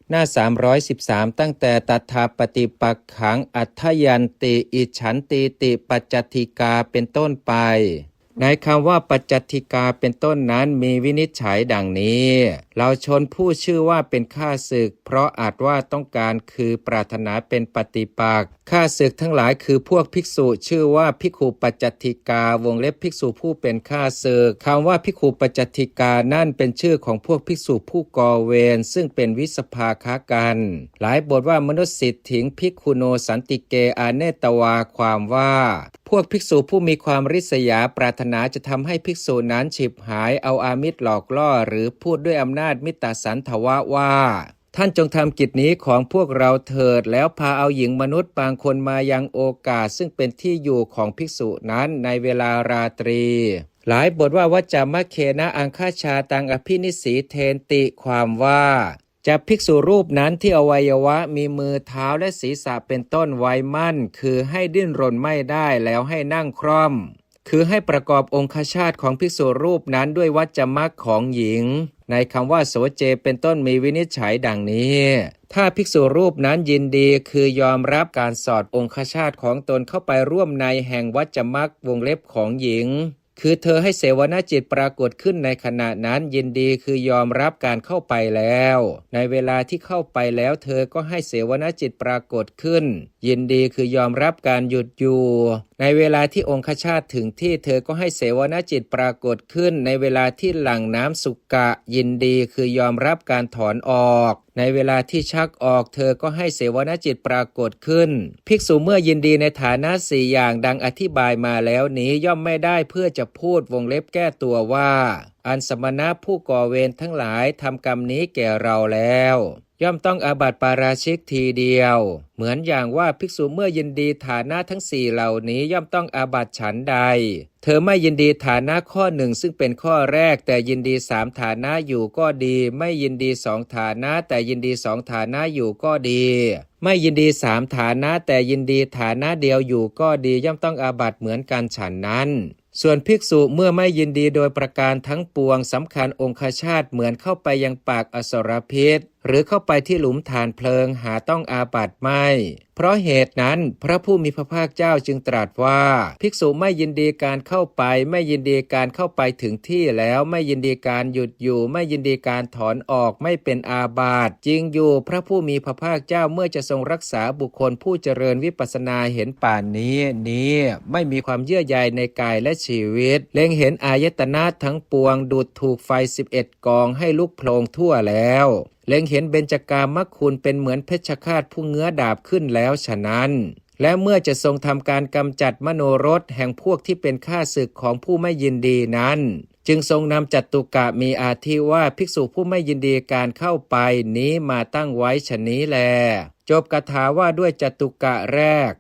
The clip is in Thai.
หน้า313ตั้งแต่ตถาปฏิปักขังอัฏฐยันติอิจฉันติติปัจจตติกาเป็นต้นไปในคำว่าปัจจตติกาเป็นต้นนั้นมีวินิจฉัยดังนี้เราชนผู้ชื่อว่าเป็นข้าศึกเพราะอาจว่าต้องการคือปรารถนาเป็นปฏิปักษ์ข้าศึกทั้งหลายคือพวกภิกษุชื่อว่าภิกขุปัจจตติกาวงเล็บภิกษุผู้เป็นข้าศึกคำว่าภิกขุปัจจตติกานั่นเป็นชื่อของพวกภิกษุผู้ก่อเวรซึ่งเป็นวิสภาคะกันหลายบทว่ามนุษย์สิทธิงภิกขุโนสันติเกอาเนตวาความว่าพวกภิกษุผู้มีความริษยาปรารถนาจะทำให้ภิกษุนั้นฉิบหายเอาอามิตรหลอกล่อหรือพูดด้วยอำนาจมิตรสันทวะว่าท่านจงทำกิจนี้ของพวกเราเถิดแล้วพาเอาหญิงมนุษย์บางคนมายังโอกาสซึ่งเป็นที่อยู่ของภิกษุนั้นในเวลาราตรีหลายบทว่าวัจจามะเคนะอังคาชาตังอภินิสีเทนติความว่าจะภิกษุรูปนั้นที่อวัยวะมีมือเท้าและศีรษะเป็นต้นไว้มั่นคือให้ดิ้นรนไม่ได้แล้วให้นั่งคร่อมคือให้ประกอบองคชาตของภิกษุรูปนั้นด้วยวัจจมรรคของหญิงในคำว่าโสเจเป็นต้นมีวินิจฉัยดังนี้ถ้าภิกษุรูปนั้นยินดีคือยอมรับการสอดองคชาตของตนเข้าไปร่วมในแห่งวัจจมรรควงเล็บของหญิงคือเธอให้เสวนาจิตปรากฏขึ้นในขณะนั้นยินดีคือยอมรับการเข้าไปแล้วในเวลาที่เข้าไปแล้วเธอก็ให้เสวนาจิตปรากฏขึ้นยินดีคือยอมรับการหยุดอยู่ในเวลาที่องคชาตถึงที่เธอก็ให้เสวนาจิตปรากฏขึ้นในเวลาที่หลั่งน้ำสุกะยินดีคือยอมรับการถอนออกในเวลาที่ชักออกเธอก็ให้เสวนาจิตปรากฏขึ้นภิกษุเมื่อยินดีในฐานะสี่อย่างดังอธิบายมาแล้วนี้ย่อมไม่ได้เพื่อจะพูดวงเล็บแก้ตัวว่าอันสมณะผู้ก่อเวรทั้งหลายทำกรรมนี้แก่เราแล้วย่อมต้องอาบัติปาราชิกทีเดียวเหมือนอย่างว่าภิกษุเมื่อยินดีฐานะทั้งสี่เหล่านี้ย่อมต้องอาบัติฉันใดเธอไม่ยินดีฐานะข้อหนึ่งซึ่งเป็นข้อแรกแต่ยินดีสามฐานะอยู่ก็ดีไม่ยินดีสองฐานะแต่ยินดีสองฐานะอยู่ก็ดีไม่ยินดีสามฐานะแต่ยินดีฐานะเดียวอยู่ก็ดีย่อมต้องอาบัติเหมือนกันฉันนั้นส่วนภิกษุเมื่อไม่ยินดีโดยประการทั้งปวงสำคัญองคชาตเหมือนเข้าไปยังปากอสรพิษหรือเข้าไปที่หลุมฐานเพลิงหาต้องอาบัติไม่เพราะเหตุนั้นพระผู้มีพระภาคเจ้าจึงตรัสว่าภิกษุไม่ยินดีการเข้าไปไม่ยินดีการเข้าไปถึงที่แล้วไม่ยินดีการหยุดอยู่ไม่ยินดีการถอนออกไม่เป็นอาบัติจริงอยู่พระผู้มีพระภาคเจ้าเมื่อจะทรงรักษาบุคคลผู้เจริญวิปัสสนาเห็นป่านนี้ไม่มีความเยื่อใยในกายและชีวิตเล็งเห็นอายตนะทั้งปวงดูดถูกไฟ11 กองให้ลุกโผลงทั่วแล้วเล็งเห็นเบญจกามคุณเป็นเหมือนเพชฌฆาตผู้เงื้อดาบขึ้นแล้วฉะนั้นและเมื่อจะทรงทำการกำจัดมโนรสแห่งพวกที่เป็นข้าศึกของผู้ไม่ยินดีนั้นจึงทรงนำจัตุกะมีอาทิว่าภิกษุผู้ไม่ยินดีการเข้าไปนี้มาตั้งไว้ฉะนี้แลจบคาถาว่าด้วยจัตุกะแรก